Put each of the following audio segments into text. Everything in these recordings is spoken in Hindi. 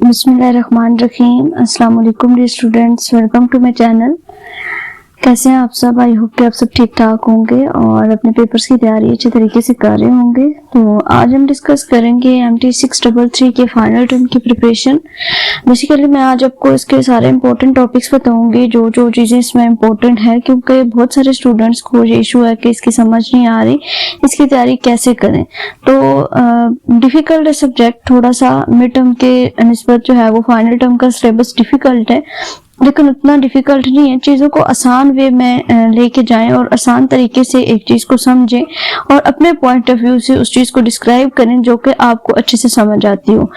बिस्मिल्लाहिर्रहमानिर्रहीम। अस्सलाम वालेकुम dear students, welcome to my channel. कैसे हैं आप सब? आई होप कि आप सब ठीक ठाक होंगे और अपने पेपर्स की तैयारी अच्छे तरीके से कर रहे होंगे। तो आज हम डिस्कस करेंगे MT 633 के फाइनल टर्म की प्रिपरेशन। बेसिकली मैं आज आपको इसके सारे इंपॉर्टेंट टॉपिक्स बताऊंगी, जो जो चीज़ें इसमें इंपॉर्टेंट है, क्योंकि बहुत सारे स्टूडेंट्स को ये इशू है कि इसकी समझ नहीं आ रही, इसकी तैयारी कैसे करें। तो डिफिकल्ट है सब्जेक्ट थोड़ा सा, मिड टर्म के निस्बत जो है वो फाइनल टर्म का सिलेबस डिफिकल्ट है, लेकिन उतना डिफिकल्ट नहीं है। चीज़ों को आसान वे में लेके जाएं और आसान तरीके से एक चीज़ को समझें और अपने पॉइंट ऑफ व्यू से उस चीज़ को डिस्क्राइब करें जो कि आपको अच्छे से समझ आती हो।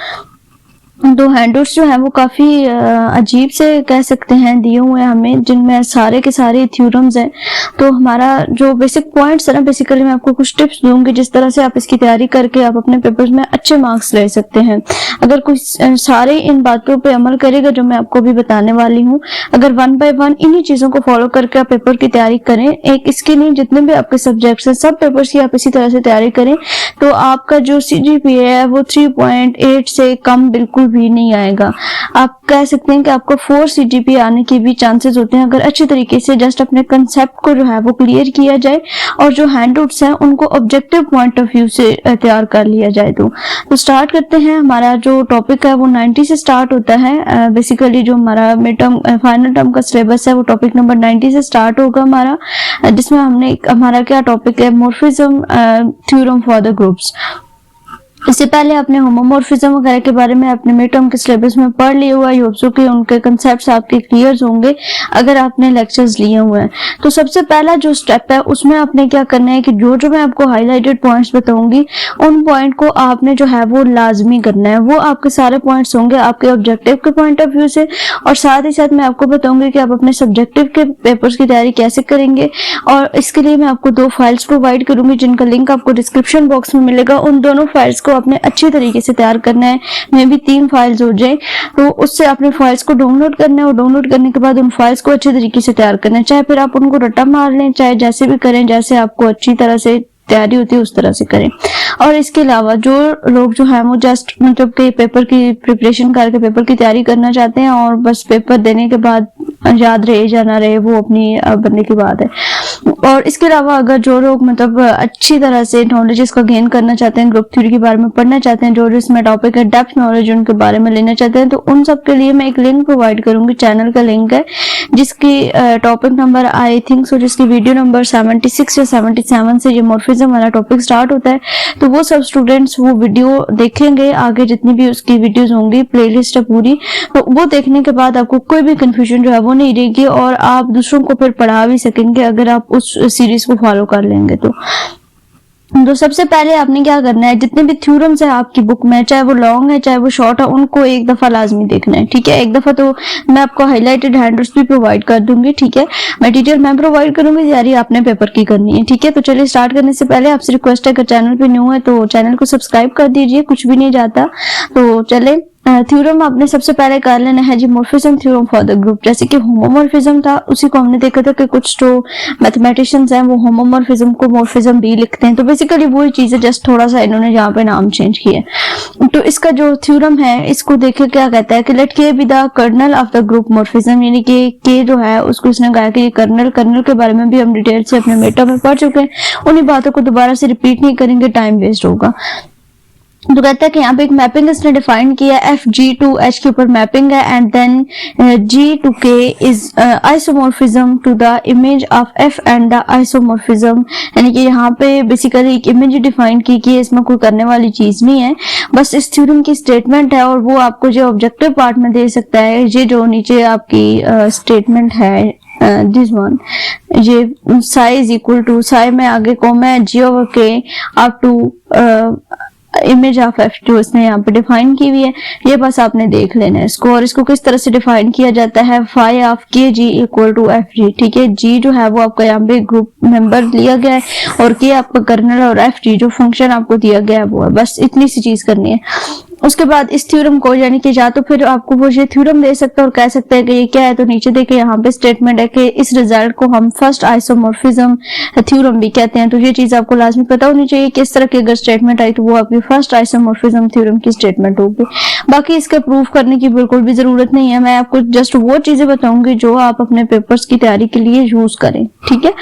दो हैंडआउट्स जो है वो काफ़ी अजीब से कह सकते हैं दिए हुए हैं हमें, जिनमें सारे के सारे थ्योरम्स हैं। तो हमारा जो बेसिक पॉइंट्स है ना, बेसिकली मैं आपको कुछ टिप्स दूंगी जिस तरह से आप इसकी तैयारी करके आप अपने पेपर्स में अच्छे मार्क्स ले सकते हैं। अगर कुछ सारे इन बातों पे अमल करेगा जो मैं आपको भी बताने वाली हूँ, अगर वन बाय वन इन्हीं चीज़ों को फॉलो करके आप पेपर की तैयारी करें, एक इसके नहीं जितने भी आपके सब्जेक्ट्स हैं सब पेपर्स की आप इसी तरह से तैयारी करें, तो आपका जो CGPA है वो 3.8 से कम बिल्कुल भी नहीं आएगा। आप कह सकते हैं कि आपको 4 CGPA आने के भी चांसेस होते हैं, अगर अच्छे तरीके से जस्ट अपने कंसेप्ट को जो है वो क्लियर किया जाए और जो हैंडआउट्स हैं उनको ऑब्जेक्टिव पॉइंट ऑफ व्यू से तैयार कर लिया जाए। तो स्टार्ट करते हैं। हमारा जो टॉपिक है वो 90 से स्टार्ट होता है। बेसिकली जो हमारा मिड टर्म फाइनल टर्म का सिलेबस है वो टॉपिक नंबर 90 से स्टार्ट होगा हमारा, जिसमें हमारा क्या टॉपिक है, morphism theorem for the groups. इससे पहले आपने होमोमॉर्फिज्म वगैरह के बारे में अपने मिड टर्म के सिलेबस में पढ़ लिया हुआ है, होप्स कि उनके कंसेप्ट्स आपके क्लियर होंगे अगर आपने लेक्चर्स लिए हुए हैं। तो सबसे पहला जो स्टेप है उसमें आपने क्या करना है कि जो जो मैं आपको हाईलाइटेड पॉइंट्स बताऊंगी उन पॉइंट को आपने जो है वो लाजमी करना है। वो आपके सारे पॉइंट्स होंगे आपके ऑब्जेक्टिव के पॉइंट ऑफ व्यू से, और साथ ही साथ मैं आपको बताऊंगी कि आप अपने सब्जेक्टिव के पेपर्स की तैयारी कैसे करेंगे। और इसके लिए मैं आपको 2 फाइल्स प्रोवाइड करूंगी जिनका लिंक आपको डिस्क्रिप्शन बॉक्स में मिलेगा। उन दोनों फाइल्स को आपने अच्छे तरीके से तैयार करना है, मे भी 3 फाइल्स हो जाए, तो उससे आपने फाइल्स को डाउनलोड करना है और डाउनलोड करने के बाद उन फाइल्स को अच्छे तरीके से तैयार करना है। चाहे फिर आप उनको रट्टा मार लें, चाहे जैसे भी करें, जैसे आपको अच्छी तरह से तैयारी होती है उस तरह से करें। और इसके अलावा जो लोग जो है वो जस्ट मतलब के पेपर की प्रिपरेशन करके पेपर की तैयारी करना चाहते हैं और बस पेपर देने के बाद याद रहे या ना रहे वो अपनी बंदे की बात है। और इसके अलावा अगर जो लोग मतलब अच्छी तरह से नॉलेज इसका गेन करना चाहते हैं, ग्रुप थ्योरी के बारे में पढ़ना चाहते हैं, जो इसमें टॉपिक है डेप्थ नॉलेज उनके बारे में लेना चाहते हैं, तो उन सब के लिए मैं एक लिंक प्रोवाइड करूंगी। चैनल का लिंक है जिसकी topic number I think so जिसकी वीडियो नंबर 76 या 77 से ये मॉर्फिज्म वाला टॉपिक स्टार्ट होता है। तो वो सब स्टूडेंट्स वो वीडियो देखेंगे, आगे जितनी भी उसकी वीडियोस होंगी, प्लेलिस्ट है पूरी, तो वो देखने के बाद आपको कोई भी कंफ्यूजन जो है वो नहीं रहेगी और आप दूसरों को फिर पढ़ा भी सकेंगे अगर आप उस सीरीज को फॉलो कर लेंगे। तो सबसे पहले आपने क्या करना है, जितने भी थ्योरम्स है आपकी बुक में, चाहे वो लॉन्ग है चाहे वो शॉर्ट है, उनको एक दफा लाजमी देखना है। ठीक है, एक दफा तो मैं आपको हाईलाइटेड हैंडआउट्स भी प्रोवाइड कर दूंगी। ठीक है, मटेरियल मैं प्रोवाइड करूंगी, तैयारी आपने पेपर की करनी है। ठीक है, तो चलिए स्टार्ट करने से पहले आपसे रिक्वेस्ट है, अगर चैनल पे न्यू है तो चैनल को सब्सक्राइब कर दीजिए, कुछ भी नहीं जाता। तो चले थ्योरम आपने सबसे पहले कर लेना है जी, morphism theorem for the group. जैसे कि होमोमॉर्फिज्म था, उसी को हमने देखा था कि कुछ जो मैथमेटिशियंस हैं वो होमोमॉर्फिज्म को मॉर्फिज्म भी लिखते हैं, तो बेसिकली वही चीज है, जस्ट थोड़ा सा इन्होंने यहाँ पे नाम चेंज किया है। तो इसका जो थ्योरम है इसको देखिए क्या कहता है कि let K be the kernel of the group morphism, यानी कि के जो है उसको इसने कहा कि ये कर्नल के बारे में भी हम डिटेल से अपने मेटा में पढ़ चुके हैं, उन्हीं बातों को दोबारा से रिपीट नहीं करेंगे, टाइम वेस्ट होगा। तो कहता है कि यहाँ पे एक मैपिंग इसने डिफाइन किया, FG to H के ऊपर मैपिंग है, and then G to K is isomorphism to the image of F and the isomorphism, यानी कि यहाँ पे बेसिकली एक इमेज डिफाइन की कि इसमें कोई करने वाली चीज नहीं है, बस इस थ्योरम की स्टेटमेंट है और वो आपको जो ऑब्जेक्टिव पार्ट में दे सकता है। ये जो नीचे आपकी स्टेटमेंट है दिस वन, ये साइज इक्वल टू साइ में आगे कॉमा है G over K up to image of F जो इसने यहाँ पे डिफाइन की हुई है, ये बस आपने देख लेना है इसको। और इसको किस तरह से डिफाइन किया जाता है, फाई ऑफ के जी इक्वल टू FG। ठीक है, G जो है वो आपका यहाँ पे ग्रुप मेंबर लिया गया है और K आपका कर्नल और FG जो फंक्शन आपको दिया गया है वो है, बस इतनी सी चीज करनी है। उसके बाद इस थ्योरम को यानी कि या तो फिर आपको वो ये थ्योरम दे सकता है और कह सकते हैं कि ये क्या है, तो नीचे देखिए यहाँ पे स्टेटमेंट है कि इस रिजल्ट को हम फर्स्ट आइसोमॉर्फिज्म थ्योरम भी कहते हैं। तो ये चीज आपको लाजमी पता होनी चाहिए, किस तरह की अगर स्टेटमेंट आई तो वो आपकी फर्स्ट आइसोमॉर्फिज्म थ्योरम की स्टेटमेंट होगी। बाकी इसका प्रूफ करने की बिल्कुल भी जरूरत नहीं है, मैं आपको जस्ट वो चीजें बताऊंगी जो आप अपने पेपर्स की तैयारी के लिए यूज करें, ठीक है।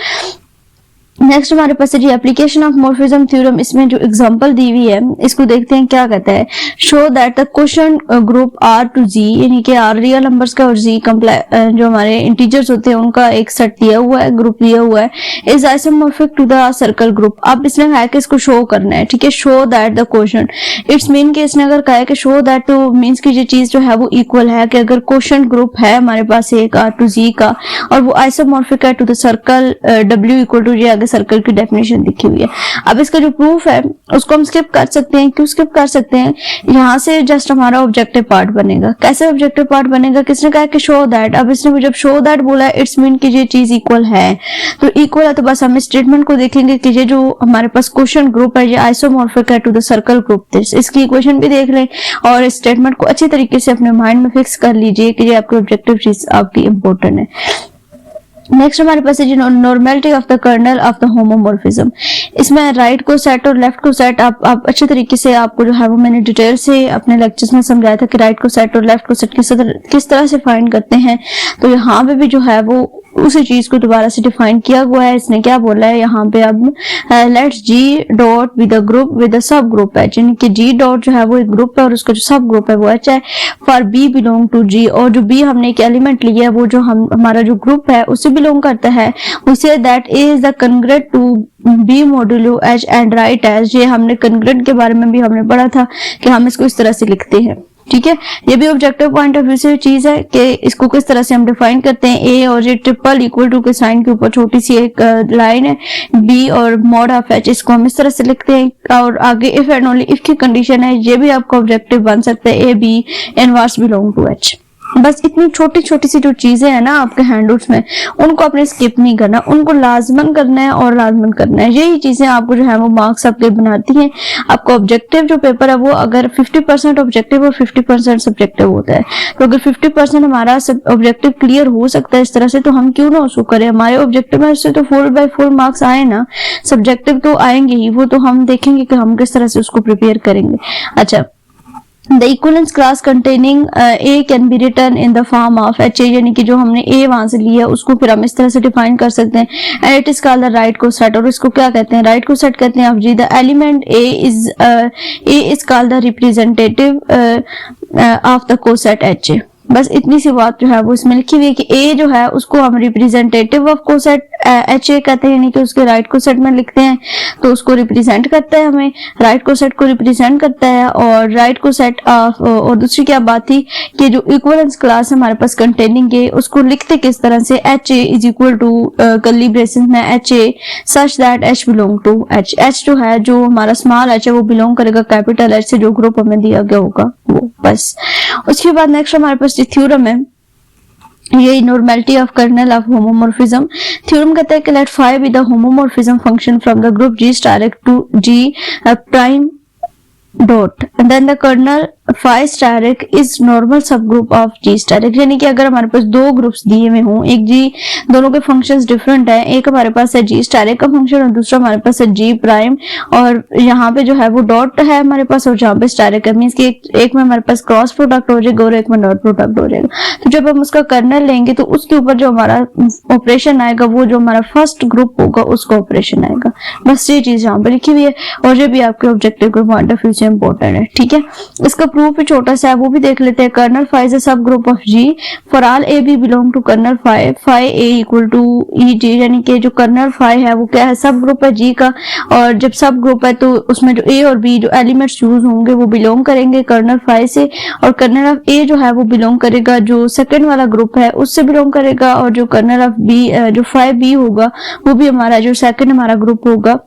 नेक्स्ट हमारे पास है जी एप्लीकेशन ऑफ मॉर्फिज्म थ्योरम। इसमें जो एग्जांपल दी हुई है इसको देखते हैं क्या कहता है। Show that the question group are two G, यानी कि आर रियल नंबर्स का और जी जो हमारे इंटीजर्स होते हैं उनका एक सेट दिया हुआ है, ग्रुप दिया हुआ है, is isomorphic to the circle group. अब इसने कहा है कि इसको शो करना है, ठीक है। Show that the question, it's mean कि इसने अगर कहा है कि शो दैट, तो मीन्स की ये चीज जो है वो इक्वल है कि अगर क्वेश्चन ग्रुप है हमारे पास एक आर टू जी का और वो आइसोमॉर्फिक है to the circle W equal to G, circle की डेफिनेशन लिखी हुई है। अब इसका जो प्रूफ है उसको हम स्किप कर सकते हैं। क्यों स्किप कर सकते हैं? यहाँ से जस्ट हमारा ऑब्जेक्टिव पार्ट बनेगा। कैसे ऑब्जेक्टिव पार्ट बनेगा? किसने कहा कि शो दैट। अब इसने जब शो दैट बोला है इट्स मीन कि ये चीज इक्वल है, तो इक्वल है तो बस हम स्टेटमेंट को देखेंगे कि ये जो हमारे पास क्वेश्चन ग्रुप है ये आइसोमॉर्फिक है टू द सर्कल ग्रुप। इसकी इक्वेशन भी देख लें और इस स्टेटमेंट को अच्छी तरीके से अपने माइंड में फिक्स कर लीजिए कि ये आपकी ऑब्जेक्टिव चीज आपकी इंपॉर्टेंट है। नेक्स्ट हमारे पास है normality of the kernel of the homomorphism. इसमें राइट को सेट और लेफ्ट को सेट आप अच्छे तरीके से, आपको जो है वो मैंने डिटेल से अपने लेक्चर्स में समझाया था कि राइट को सेट और लेफ्ट को सेट किस तरह से फाइंड करते हैं। तो यहाँ पे भी जो है वो उसी चीज को दोबारा से डिफाइन किया हुआ है। इसने क्या बोला है यहाँ पे, अब let's G dot with a group with a subgroup है, यानी कि जी डॉट जो है वो एक ग्रुप है और उसका जो सब ग्रुप है वो एच है, फॉर बी बिलोंग टू जी। और जो बी हमने एक एलिमेंट लिया है वो जो हमारा जो ग्रुप है उससे बिलोंग करता है। We say that A is the congruent to B modulo H and right as. ये हमने कंग्रेट के बारे में भी हमने पढ़ा था कि हम इसको इस तरह से लिखते हैं, ठीक है। ये भी ऑब्जेक्टिव पॉइंट ऑफ व्यू से चीज है कि इसको किस तरह से हम डिफाइन करते हैं। ए और ये ट्रिपल इक्वल टू के साइन के ऊपर छोटी सी एक लाइन है, बी और मॉड ऑफ एच, इसको हम इस तरह से लिखते हैं। और आगे इफ एंड ओनली इफ की कंडीशन है, ये भी आपका ऑब्जेक्टिव बन सकता है, A B inverse belong to H. बस इतनी छोटी छोटी सी जो चीजें हैं ना आपके हैंडआउट्स में, उनको आपने स्किप नहीं करना, उनको लाजमन करना है और लाजमन करना है। यही चीजें आपको जो है वो मार्क्स आपके बनाती हैं। आपका ऑब्जेक्टिव जो पेपर है वो अगर 50% ऑब्जेक्टिव और 50% सब्जेक्टिव होता है, तो अगर 50% हमारा ऑब्जेक्टिव क्लियर हो सकता है इस तरह से, तो हम क्यों ना उसको करें। हमारे ऑब्जेक्टिव में से तो 4/4 मार्क्स आए ना, सब्जेक्टिव तो आएंगे ही, वो तो हम देखेंगे कि हम किस तरह से उसको प्रिपेयर करेंगे। अच्छा, The equivalence class containing A can be written in the form of H, यानी कि जो हमने A वहां से लिया उसको फिर हम इस तरह से डिफाइन कर सकते हैं। And it is called the right coset, और इसको क्या कहते हैं? राइट कोसेट कहते हैं। अब जी the element A is called the representative of the coset H। बस इतनी सी बात जो है वो इसमें लिखी हुई है कि ए जो है उसको हम representative of coset H A कहते हैं, यानी कि उसके राइट कोसेट में लिखते हैं तो उसको रिप्रेजेंट करता है, हमें राइट कोसेट को रिप्रेजेंट करता है। और राइट कोसेट ऑफ, और दूसरी क्या बात थी कि जो इक्विवेलेंस क्लास हमारे पास कंटेनिंग है उसको लिखते किस तरह से, H A is equal to curly braces में H A such that H belong to H. H जो है, जो हमारा स्मॉल एच है वो बिलोंग करेगा कैपिटल एच से, जो ग्रुप हमें दिया गया होगा वो। बस उसके बाद नेक्स्ट हमारे पास थ्योरम है, ये normality of kernel of homomorphism. Theorem कहता है कि let phi be the homomorphism function from the group G star to G prime dot, then the kernel phi asterisk is normal subgroup of G asterisk. यानी कि अगर हमारे पास दो ग्रुप्स दिए हुए हों, एक जी, दोनों के फंक्शंस डिफरेंट है, एक हमारे पास है जी स्टारिक का फंक्शन और दूसरा हमारे पास है जी प्राइम, और यहाँ पे जो है वो डॉट है हमारे पास और जहाँ पे स्टारिक है, मींस कि एक में हमारे पास क्रॉस प्रोडक्ट हो जाएगा और एक में डॉट प्रोडक्ट हो जाएगा। तो जब हम उसका कर्नल लेंगे तो उसके ऊपर जो हमारा ऑपरेशन आएगा वो जो हमारा फर्स्ट ग्रुप होगा उसका ऑपरेशन आएगा। बस ये चीज यहाँ पे लिखी हुई है और ये भी आपके ऑब्जेक्टिव के पॉइंट ऑफ व्यू से इंपॉर्टेंट है, ठीक है। इसका प्रूफ भी छोटा सा है, वो भी देख लेते हैं। Kernel phi is a subgroup of G for all A B belong to kernel phi, phi A equal to E G, यानी कि जो कर्नल फाई है वो क्या है, सब ग्रुप है जी का। और जब सब ग्रुप है तो उसमें जो ए और बी जो एलिमेंट्स यूज होंगे वो बिलोंग करेंगे कर्नल फाई से, और कर्नल ऑफ ए जो है वो बिलोंग करेगा जो सेकंड वाला ग्रुप है उससे बिलोंग करेगा, और जो कर्नल ऑफ बी जो फाई बी होगा वो भी हमारा जो सेकंड हमारा ग्रुप होगा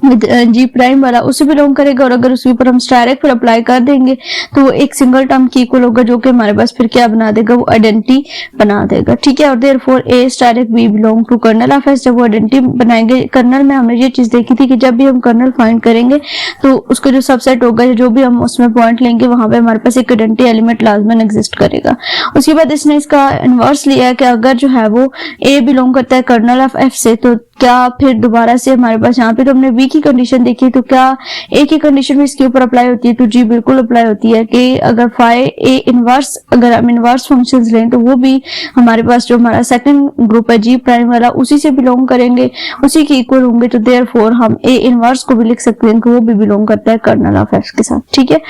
जी प्राइम वाला उससे बिलोंग करेगा। और अगर उसके ऊपर हम स्टारिक पर अप्लाई कर देंगे तो वो एक सिंगल टर्म की इक्वल होगा, जो कि हमारे पास फिर क्या बना देगा, वो आइडेंटिटी बना देगा, ठीक है। और therefore A asterisk B belong to kernel of S. जब वो आइडेंटिटी बनाएंगे कर्नल में, हमने ये चीज देखी थी कि जब भी हम कर्नल फाइंड करेंगे तो उसका जो सबसेट होगा, जो भी हम उसमें पॉइंट लेंगे वहां पे हमारे पास एक आइडेंटिटी एलिमेंट लाजमन एग्जिस्ट करेगा। उसके बाद इसने इसका इनवर्स लिया है कि अगर जो है वो ए बिलोंग करता है कर्नल ऑफ एफ से, तो क्या फिर दोबारा से हमारे पास यहाँ पे तो हमने बी की कंडीशन देखी, तो क्या ए की कंडीशन भी इसके ऊपर अप्लाई होती है? तो जी बिल्कुल अप्लाई होती है कि अगर फाई ए इनवर्स, अगर हम इनवर्स फंक्शंस लें तो वो भी हमारे पास जो हमारा सेकंड ग्रुप है जी प्राइम वाला उसी से बिलोंग करेंगे, उसी के इक्वल होंगे। तो देयरफॉर हम ए इनवर्स को भी लिख सकते हैं कि वो भी बिलोंग करता है कर्नल ऑफ एक्स के साथ। ठीक है,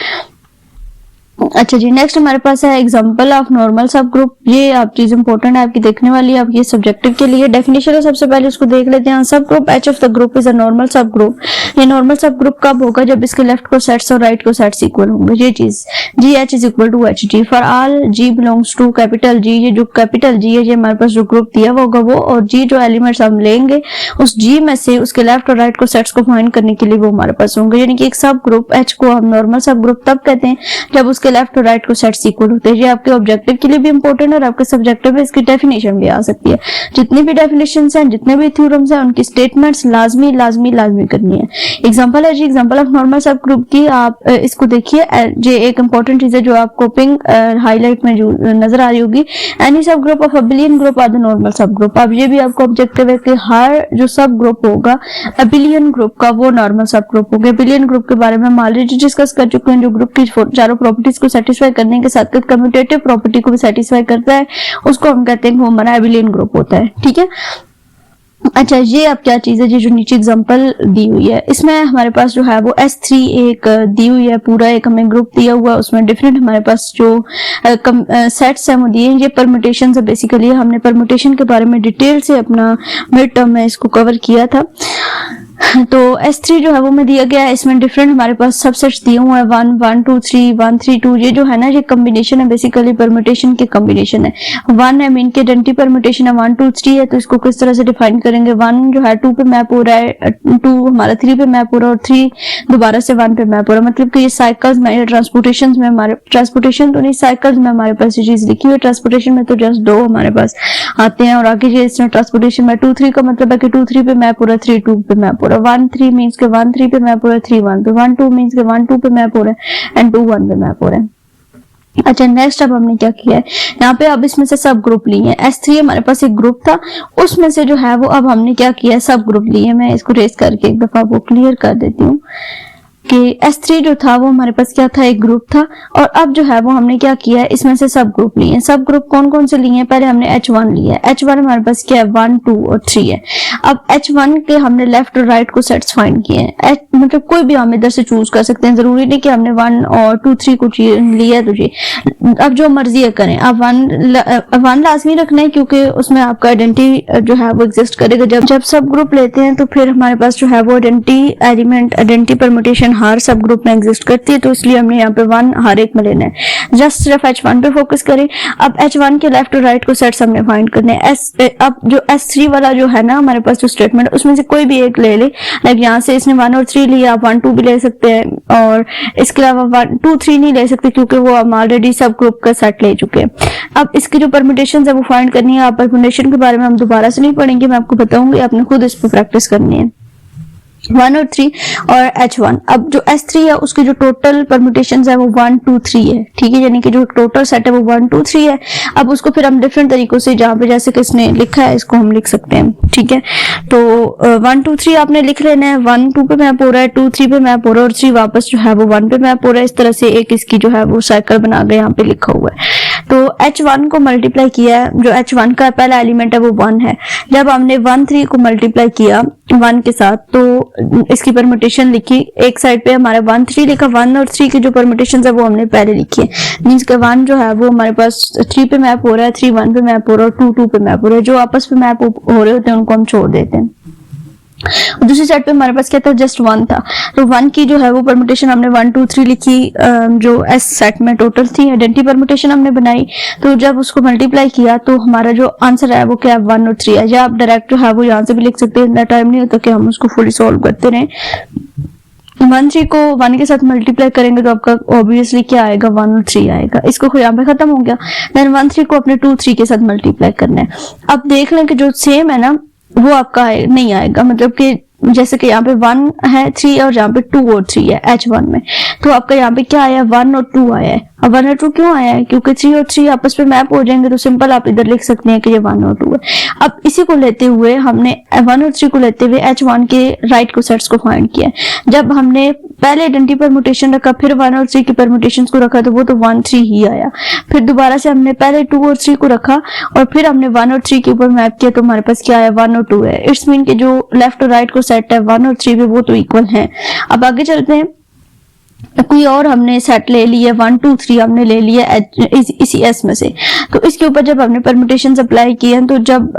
अच्छा जी, नेक्स्ट हमारे पास है एग्जांपल ऑफ नॉर्मल सब ग्रुप। ये आप चीज इंपॉर्टेंट है आपकी देखने वाली है, आपकी सब्जेक्टिव के लिए। डेफिनेशन है सबसे पहले उसको देख लेते हैं। सब group H of the group is a normal सब ग्रुप। ये नॉर्मल सब ग्रुप कब होगा? जब इसके लेफ्ट को सेट्स और राइट को सेट्स इक्वल होंगे। ये चीज G H is equal to H G for all G belongs to capital G. ये जो कैपिटल जी है ये हमारे पास जो ग्रुप दिया हुआ होगा वो, और जी जो एलिमेंट्स हम लेंगे उस जी में से उसके लेफ्ट और राइट को सेट्स को फाइंड करने के लिए वो हमारे पास होंगे। यानी कि एक सब ग्रुप एच को हम नॉर्मल सब ग्रुप तब कहते हैं जब उसके लेफ्ट और राइट को सेट्स इक्वल होते हैं। ये आपके ऑब्जेक्टिव के लिए भी इंपॉर्टेंट है और आपके सब्जेक्टिव में इसकी डेफिनेशन भी आ सकती है। जितनी भी डेफिनेशंस हैं, जितने भी थ्योरम्स हैं, उनकी स्टेटमेंट्स लाजमी लाजमी लाजमी करनी है। एग्जांपल है जी, example of normal subgroup की। आप इसको देखिए, ये एक इंपॉर्टेंट चीज है जो आपको पिंक हाईलाइट में जो नजर आ रही होगी। Any subgroup of abelian group are the normal subgroup. अब ये भी आपको ऑब्जेक्टिव है कि हर जो सब ग्रुप होगा अबिलियन ग्रुप का वो नॉर्मल सब ग्रुप होगा। अबिलियन ग्रुप के बारे में हम ऑलरेडी डिस्कस कर चुके हैं, जो ग्रुप की चारों प्रॉपर्टीज को सेटिस्फाई करने के साथ कम्यूटेटिव प्रॉपर्टी को भी सेटिस्फाई करता है, उसको हम कहते हैं कि वो हमारा एबिलियन ग्रुप होता है। ठीक है, अच्छा ये अब क्या चीज है जी, जो नीचे एग्जांपल दी हुई है इसमें हमारे पास जो है वो S3 एक दी हुई है, पूरा एक हमें ग्रुप दिया हुआ है, उसमें डिफरेंट हमारे पास जो सेट्स हैं वो दिए हैं। ये परम्यूटेशन है, बेसिकली हमने परम्यूटेशन के बारे में डिटेल से अपना मिड टर्म में इसको कवर किया था। तो S3 जो है वो में दिया गया है, इसमें डिफरेंट हमारे पास सबसेट्स दिए हुए हैं 1 1 2 3 1 3 2। ये जो है ना ये कॉम्बिनेशन है, बेसिकली परम्यूटेशन के कॉम्बिनेशन है। 1 है मीन के आइडेंटिटी परम्यूटेशन है, 1 2 3 है, तो इसको किस तरह से डिफाइन करेंगे? 1 जो है 2 पे मैप हो रहा है, 2 हमारा 3 पे मैप हो रहा है और 3 दोबारा से 1 पे मैप हो रहा है। मतलब कि ये साइकिल्स में, ट्रांसपोर्टेशन में हमारे, ट्रांसपोर्टेशन तो नहीं साइकिल्स में हमारे पास ये चीज लिखी हुई है। ट्रांसपोर्टेशन में तो जस्ट 2 हमारे पास आते हैं और आगे ये इसमें ट्रांसपोर्टेशन में 2 3 का मतलब है कि 2 3 पे मैप हो रहा है, 3 2 पे मैप हो रहा है। 1 3 मींस के 1 3 पे मैप हो रहा है, 3 1 पे। 1 2 मींस के 1 2 पे मैप हो रहा है एंड 2 1 पे मैप हो रहा है। अच्छा नेक्स्ट अब हमने क्या किया है यहाँ पे, अब इसमें से सब ग्रुप लिए हैं। S3 हमारे पास एक ग्रुप था, उसमें से जो है वो अब हमने क्या किया है, सब ग्रुप लिए। मैं इसको रेस करके एक दफा वो क्लियर कर देती हूँ कि S3 जो था वो हमारे पास क्या था, एक ग्रुप था। और अब जो है वो हमने क्या किया है, इसमें से सब ग्रुप लिए हैं। सब ग्रुप कौन कौन से लिए हैं? पहले हमने H1 लिया है। H1 हमारे पास क्या है, 1 2 और 3 है। अब H1 के हमने लेफ्ट और राइट को सेट्स फाइंड किए हैं। मतलब कोई भी हम इधर से चूज कर सकते हैं, जरूरी नहीं कि हमने 1 और 2 3 को लिया है। तो जी अब जो मर्जी है करें। अब 1 लाजमी रखना है क्योंकि उसमें आपका आइडेंटिटी जो है वो एग्जिस्ट करेगा। जब सब ग्रुप लेते हैं तो फिर हमारे पास जो है वो आइडेंटिटी एलिमेंट, आइडेंटिटी परम्यूटेशन हर सब ग्रुप में एग्जिस्ट करती है, तो इसलिए हमने यहाँ पे 1 हर एक में लेना है। जस्ट सिर्फ H1 पे फोकस करें। अब H1 के लेफ्ट और राइट को सेट्स हमने फाइंड करने हैं। अब जो S3 वाला जो है ना हमारे पास जो स्टेटमेंट, उसमें से कोई भी एक ले ले। लाइक यहाँ से इसने 1 और 3 लिया, आप 1 2 भी ले सकते हैं और इसके अलावा 1 2 3 नहीं ले सकते क्योंकि वो हम ऑलरेडी सब ग्रुप का सेट ले चुके हैं। अब इसकी जो परम्यूटेशन है वो फाइंड करनी है। आप परम्यूटेशन के बारे में हम दोबारा से नहीं पढ़ेंगे, मैं आपको बताऊंगी, आपने खुद इस पर प्रैक्टिस करनी है। 1 और 3 और H1। अब जो S3 है उसकी जो टोटल परम्यूटेशंस है वो 1 2 3 है। ठीक है, यानी कि जो टोटल सेट है वो 1 2 3 है। अब उसको फिर हम डिफरेंट तरीकों से, जहाँ पे जैसे किसने लिखा है इसको हम लिख सकते हैं। ठीक है, तो 1 2 3 आपने लिख लेना है। 1 2 पे मैप हो रहा है, 2 3 पे मैप हो रहा है और 3 वापस जो है वो 1 पे मैप हो रहा है। इस तरह से एक इसकी जो है वो साइकिल बना के यहाँ पे लिखा हुआ है। तो H1 को मल्टीप्लाई किया है, जो H1 का पहला एलिमेंट है वो 1 है। जब हमने 1 3 को मल्टीप्लाई किया 1 के साथ तो इसकी परम्यूटेशन लिखी। एक साइड पे हमारा 1 3 लिखा, 1 और 3 की जो परम्यूटेशन है वो हमने पहले लिखी है। मींस के 1 जो है वो हमारे पास 3 पे मैप हो रहा है, 3 1 पे मैप हो रहा है और 2 2 पे मैप हो रहा है। जो आपस पे मैप हो रहे होते हैं उनको हम छोड़ देते हैं। दूसरी साइड पे हमारे पास क्या था, जस्ट 1 था। तो 1 की जो है वो परम्यूटेशन हमने 1 2 3 लिखी, जो S सेट में टोटल थी। आइडेंटिटी परम्यूटेशन हमने बनाई, तो जब उसको मल्टीप्लाई किया तो हमारा जो आंसर है वो क्या है, 1 और 3 है। या आप डायरेक्ट जो है वो यहाँ से भी लिख सकते हैं, इतना टाइम नहीं होता कि हम उसको फुली सॉल्व करते रहें। 1 3 को 1 के साथ मल्टीप्लाई करेंगे तो आपका ऑब्वियसली क्या आएगा, 1 और 3 आएगा। इसको यहाँ पे खत्म हो गया। देन 1 3 को अपने 2 3 के साथ मल्टीप्लाई करना है। अब देख लें कि जो सेम है ना वो आपका नहीं आएगा, मतलब कि जैसे कि यहाँ पे 1 है 3 और यहाँ पे 2 और 3 है H1 में, तो आपका यहाँ पे क्या आया 1 और 2 आया है। अब 1 और 2 क्यों आया है, क्योंकि 3 और 3 आपस में मैप हो जाएंगे, तो सिंपल आप इधर लिख सकते हैं कि ये 1 और 2 है। अब इसी को लेते हुए हमने 1 और 3 को लेते हुए H1 के राइट को सेट्स को फाइंड किया। जब हमने पहले आइडेंटिटी परम्यूटेशन रखा, फिर 1 और 3 की परम्यूटेशंस को रखा, तो वो तो 1 3 ही आया। फिर दोबारा से हमने पहले 2 और 3 को रखा और फिर हमने 1 और 3 के ऊपर मैप किया, तो हमारे पास क्या आया 1 और 2 है। इट्स मीन कि जो लेफ्ट और राइट को सेट है 1 और 3 में वो तो इक्वल है। अब आगे चलते हैं, कोई और हमने सेट ले लिया 1 2 3 हमने ले लिया इसी एस में से, तो इसके ऊपर जब हमने परम्यूटेशंस अप्लाई किए हैं, तो जब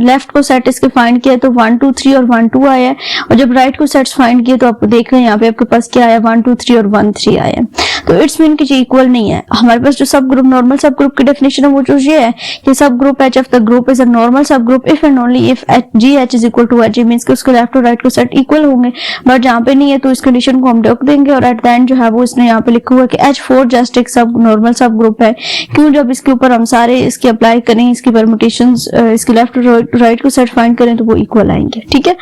लेफ्ट को सेट इसके फाइंड किया तो 1 2 3 और 1 2 आया है, और जब राइट को सेट्स फाइंड किए तो आपको देख रहे हैं यहाँ पे आपके पास क्या आया 1 2 3 और 1 3 आया है। तो इट्स मीन कि ये इक्वल नहीं है। हमारे पास जो subgroup normal subgroup की डेफिनेशन है वो जो ये है कि subgroup H of the group is a normal subgroup if and only if G H is equal to H, means कि उसके लेफ्ट और राइट को सेट इक्वल होंगे। बट जहाँ पे नहीं है तो इस कंडीशन को हम रख देंगे, और एट द एंड जो है वो इसने यहाँ पे लिखा हुआ है कि H4 जस्ट एक सब नॉर्मल सब ग्रुप है। क्यों, जब इसके ऊपर हम सारे इसके अप्लाई करें, इसकी परम्यूटेशंस इसके लेफ्ट और राइट को सेट फाइंड करें तो वो इक्वल आएंगे। ठीक है,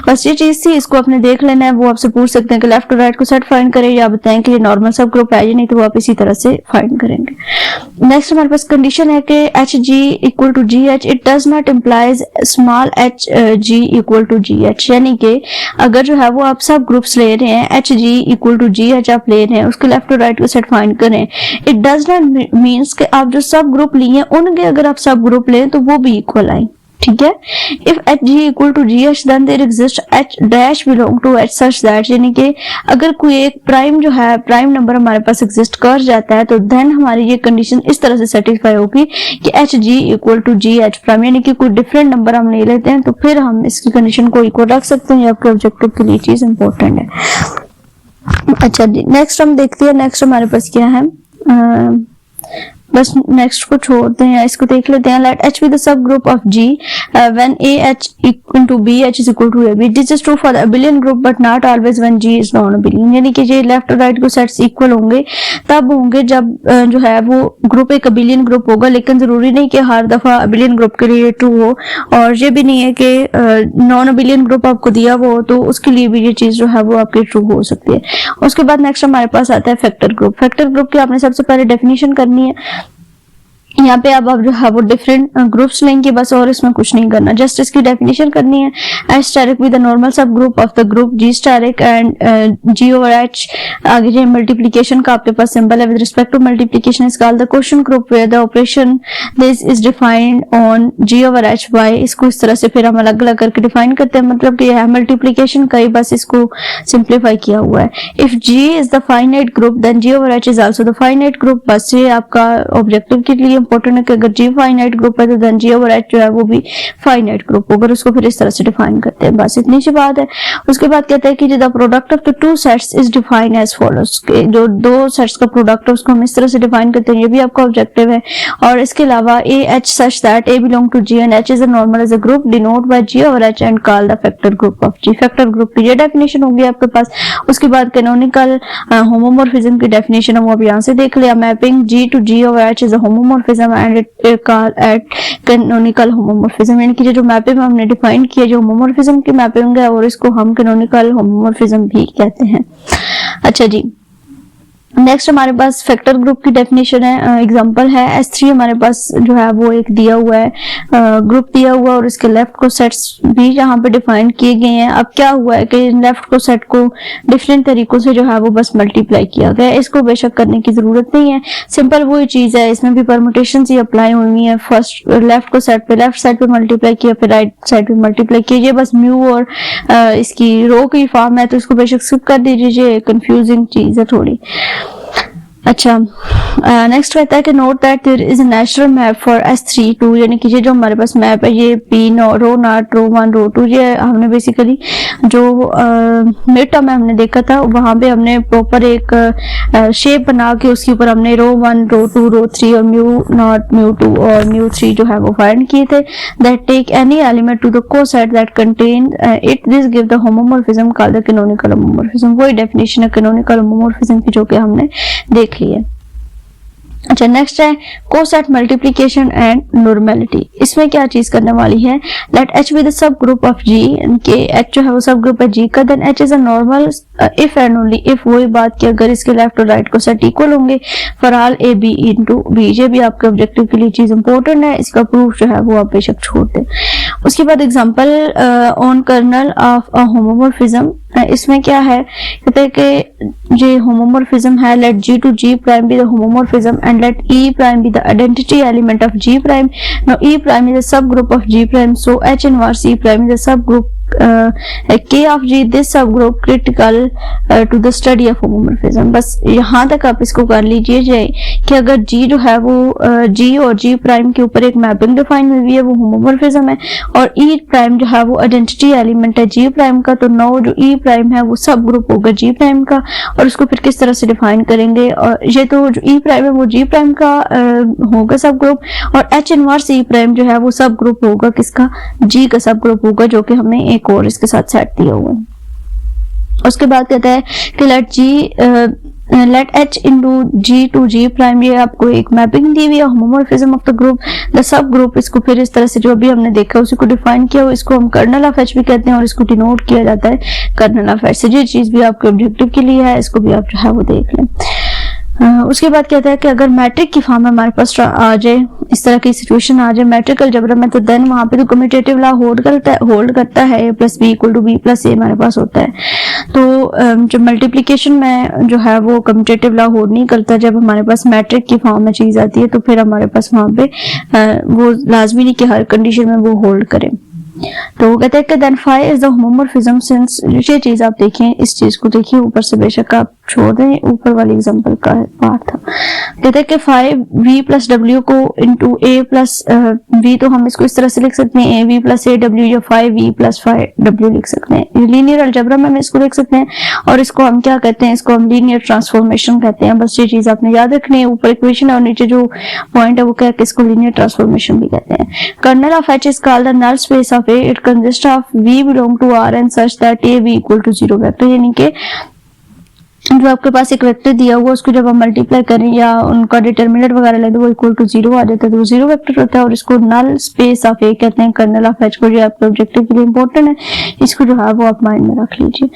बस ये चीज थी, इसको आपने देख लेना है। वो आपसे पूछ सकते हैं कि लेफ्ट और राइट को सेट फाइंड करें या बताएं कि ये नॉर्मल सब ग्रुप है या नहीं, तो वो आप इसी तरह से फाइंड करेंगे। नेक्स्ट हमारे पास कंडीशन है कि H G equal to G H, it does not implies small H G equal to G H, यानी कि अगर जो है वो आप सब ग्रुप्स ले रहे हैं H G equal to G H आप ले रहे हैं, उसके लेफ्ट और राइट को सेट फाइंड करें, इट डज नॉट मीन्स कि आप जो सब ग्रुप लिए उनके अगर आप सब ग्रुप लें तो वो भी इक्वल आए। ठीक है, if H G equal to G H then there exist H dash belong to H such that, यानी कि अगर कोई एक प्राइम जो है प्राइम नंबर हमारे पास एग्जिस्ट कर जाता है तो देन हमारी ये कंडीशन इस तरह से सेटिस्फाई होगी कि H G equal to G H prime, यानी कि कोई डिफरेंट नंबर हम ले लेते हैं तो फिर हम इसकी कंडीशन को इक्वल रख सकते हैं। ये आपके ऑब्जेक्टिव के लिए चीज इंपॉर्टेंट है। अच्छा जी, नेक्स्ट हम देखते हैं, नेक्स्ट हमारे पास क्या है, बस नेक्स्ट को छोड़ते हैं, इसको देख लेते हैं। Let H be the subgroup of G when A H equal to B H is equal to A B, this is true for the abelian group but not always when G is non abelian, यानी कि ये लेफ्ट और राइट को सेट्स इक्वल होंगे तब होंगे जब जो है वो ग्रुप एक अबिलियन ग्रुप होगा, लेकिन जरूरी नहीं कि हर दफा अबिलियन ग्रुप के लिए ट्रू हो, और ये भी नहीं है कि नॉन अबिलियन ग्रुप आपको दिया वो तो उसके लिए भी ये चीज जो है वो आपकी ट्रू हो सकती है। उसके बाद नेक्स्ट हमारे पास आता है फैक्टर ग्रुप। फैक्टर ग्रुप की आपने सबसे पहले डेफिनेशन करनी है। यहाँ पे अब जो है वो डिफरेंट ग्रुप्स लेंगे बस, और इसमें कुछ नहीं करना, जस्ट इसकी डेफिनेशन करनी है। H asterisk with the normal subgroup of the group G asterisk and G over H. आगे जो मल्टीप्लिकेशन का आपके पास सिंबल है, with respect to multiplication is called the quotient group where the operation this is defined on G over H Y. इसको इस तरह से फिर हम अलग अलग करके डिफाइन करते हैं, मतलब कि यह मल्टीप्लिकेशन का ही बस इसको सिंप्लीफाई किया हुआ है। If G is the finite group then G over H is also the finite group. बस ये आपका ऑब्जेक्टिव के लिए इंपॉर्टेंट है कि अगर जी फाइनाइट ग्रुप है तो देन जी ओवर एच जो है वो भी फाइनाइट ग्रुप होगा, उसको फिर इस तरह से डिफाइन करते हैं। बस इतनी सी बात है। उसके बाद कहते हैं कि the product of the two sets is defined as follows, जो दो सेट्स का प्रोडक्ट है उसको हम इस तरह से डिफाइन करते हैं, ये भी आपका ऑब्जेक्टिव है। और इसके अलावा A H such that A belong to G and H is a normal as a group denote by G over H and called the factor group of G. Factor group की ये डेफिनेशन होगी आपके पास। उसके बाद कैनोनिकल होमोमॉर्फिज्म की डेफिनेशन है वो अब यहाँ से देख लिया। Mapping G to G over H is a homomorphism and it called at canonical homomorphism, यानी कि जो मैपिंग हमने डिफाइन किया जो होमोमॉर्फिज्म की मैपिंग है, और इसको हम कैनोनिकल होमोमॉर्फिज्म भी कहते हैं। अच्छा जी, नेक्स्ट हमारे पास फैक्टर ग्रुप की डेफिनेशन है, एग्जांपल है S3 हमारे पास जो है वो एक दिया हुआ है, ग्रुप दिया हुआ और इसके लेफ्ट को सेट्स भी यहाँ पे डिफाइन किए गए हैं। अब क्या हुआ है कि लेफ्ट को सेट को डिफरेंट तरीकों से जो है वो बस मल्टीप्लाई किया गया है, इसको बेशक करने की जरूरत नहीं है, सिंपल वही चीज है, इसमें भी परम्यूटेशंस ही अप्लाई हुई है। फर्स्ट लेफ्ट को सेट पे लेफ्ट साइड पे मल्टीप्लाई किया, फिर राइट साइड पे मल्टीप्लाई किया, ये बस म्यू और इसकी रो की फॉर्म है तो इसको बेशक स्किप कर दीजिए, कंफ्यूजिंग चीज है थोड़ी। अच्छा, नेक्स्ट कहता है कि note that there is a natural map for S32, यानी कि ये जो हमारे पास मैप है ये P रो नॉट रो 1 रो 2, ये हमने बेसिकली जो मिड टर्म में हमने देखा था वहां पे हमने प्रॉपर एक शेप बना के उसके ऊपर हमने रो 1 रो 2 रो 3 और म्यू नॉट म्यू 2 और म्यू 3 जो है वो फाइंड किए थे। That take any element to the coset that contain it, this give the homomorphism called the canonical homomorphism. वही डेफिनेशन है कैनोनिकल होमोमॉर्फिज्म की जो कि हमने देख लिए। अच्छा, नेक्स्ट है कोसेट मल्टीप्लिकेशन एंड नॉर्मेलिटी। इसमें क्या चीज करने वाली है, let H be the subgroup of G, के एच जो है वो सब ग्रुप है जी का, then H is a normal if and only if, वही बात कि अगर इसके लेफ्ट और राइट कोसेट इक्वल होंगे for all A B into B. ये भी आपके ऑब्जेक्टिव के लिए चीज इंपॉर्टेंट है, इसका प्रूफ जो है वो आप बेशक छोड़ दें। उसके बाद example on kernel of a homomorphism. इसमें क्या है, कहते हैं कि जो होमोमॉर्फिज्म है, let G to G prime be the homomorphism and let E prime be the identity element of G prime. Now E prime is a subgroup of G prime, so H inverse E prime is a subgroup K of G. This subgroup critical to the study of homomorphism. बस यहाँ तक आप इसको कर लीजिए जाए कि अगर G जो है वो G और G प्राइम के ऊपर एक मैपिंग डिफाइन हुई है, वो होमोमॉर्फिज्म है, और E प्राइम जो है वो आइडेंटिटी एलिमेंट है G प्राइम का, तो नो जो E प्राइम है वो सब ग्रुप होगा G प्राइम का। और उसको फिर किस तरह से डिफाइन करेंगे, और ये तो जो E प्राइम है वो G प्राइम का होगा सब ग्रुप, और H इनवर्स E प्राइम जो है वो सब ग्रुप होगा किसका, G का सब ग्रुप होगा, जो कि हमने एक और इसके साथ सेट दिया हुआ है। उसके बाद कहता है कि let H into G to G prime, ये आपको एक मैपिंग दी हुई है homomorphism of the group the subgroup. इसको फिर इस तरह से जो अभी हमने देखा उसी को डिफाइन किया, इसको हम कर्नल ऑफ H भी कहते हैं और इसको डिनोट किया जाता है कर्नल ऑफ H से। ये चीज भी आपके ऑब्जेक्टिव के लिए है, इसको भी आप जो है वो देख लें। उसके बाद कहता है कि अगर मैट्रिक की फॉर्म में हमारे पास आ जाए, इस तरह की सिचुएशन आ जाए मैट्रिक अलजेब्रा में, तो देन वहां पे तो कम्यूटेटिव लॉ होल्ड करता है a plus B equal to B plus A हमारे पास होता है। तो जो मल्टीप्लीकेशन में जो है वो कम्यूटेटिव लॉ होल्ड नहीं करता। जब हमारे पास मैट्रिक की फॉर्म में चीज आती है तो फिर हमारे पास वहां पे वो लाजमी नहीं कि हर कंडीशन में वो होल्ड करे। तो कहते हैं कि then phi is the homomorphism since, ये चीज आप देखें, इस चीज को देखिए ऊपर से, बेशक आप छोड़ दें, ऊपर वाली एग्जांपल का पार्ट था। कहते हैं कि फाइव वी प्लस डब्ल्यू को इंटू ए प्लस वी, तो हम इसको इस तरह से लिख सकते हैं A V plus A W, या five V plus five W लिख सकते हैं। लीनियर अलजेब्रा में हम इसको लिख सकते हैं, और इसको हम क्या कहते हैं, इसको हम लीनियर ट्रांसफॉर्मेशन कहते हैं। बस ये चीज आपने याद रखनी है, ऊपर इक्वेशन और नीचे जो पॉइंट है वो क्या है, इसको लीनियर ट्रांसफॉर्मेशन भी कहते हैं। Kernel of H is called the null space of A, it consist of V belong to R and such that A V equal to 0 vector, यानी कि जो आपके पास एक वेक्टर दिया हुआ उसको जब हम मल्टीप्लाई करें या उनका डिटरमिनेंट वगैरह ले तो वो इक्वल टू 0 आ जाता है, तो वो 0 वेक्टर होता है, और इसको नल स्पेस ऑफ ए कहते हैं कर्नल ऑफ एच को। जो आपके ऑब्जेक्टिव के लिए इंपॉर्टेंट है, इसको जो है वो आप माइंड में रख लीजिए।